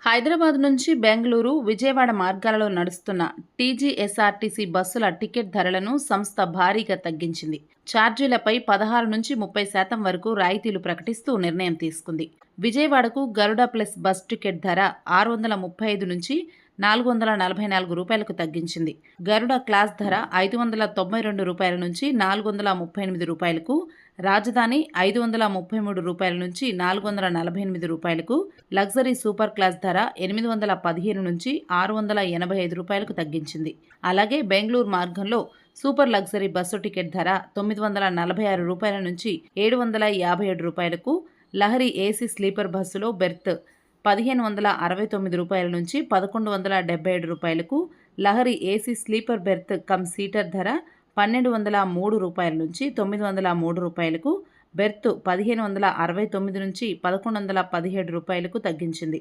హైదరాబాద్ నుంచి బెంగళూరు, విజయవాడ మార్గాలలో నడుస్తున్న టీజీఎస్ఆర్టీసీ బస్సుల టికెట్ ధరలను సంస్థ భారీగా తగ్గించింది. ఛార్జీలపై 16 నుంచి 30% వరకు రాయితీలు ప్రకటిస్తూ నిర్ణయం తీసుకుంది. విజయవాడకు గరుడ ప్లస్ బస్ టికెట్ ధర 635 నుంచి 444 రూపాయలకు తగ్గించింది. గరుడ క్లాస్ ధర 592 రూపాయల నుంచి 438 రూపాయలకు, రాజధాని 533 రూపాయల నుంచి 448 రూపాయలకు, లగ్జరీ సూపర్ క్లాస్ ధర 815 నుంచి 685 రూపాయలకు తగ్గించింది. అలాగే బెంగళూరు మార్గంలో సూపర్ లగ్జరీ బస్సు టికెట్ ధర 946 రూపాయల నుంచి 757 రూపాయలకు, లహరి ఏసీ స్లీపర్ బస్సులో బెర్త్ 1569 రూపాయల నుంచి 1177 రూపాయలకు, Lahari AC sleeper berth come seater ధర 1203 రూపాయల నుంచి 903 రూపాయలకు, బెర్త్ 1569 నుంచి 1117 రూపాయలకు తగ్గించింది.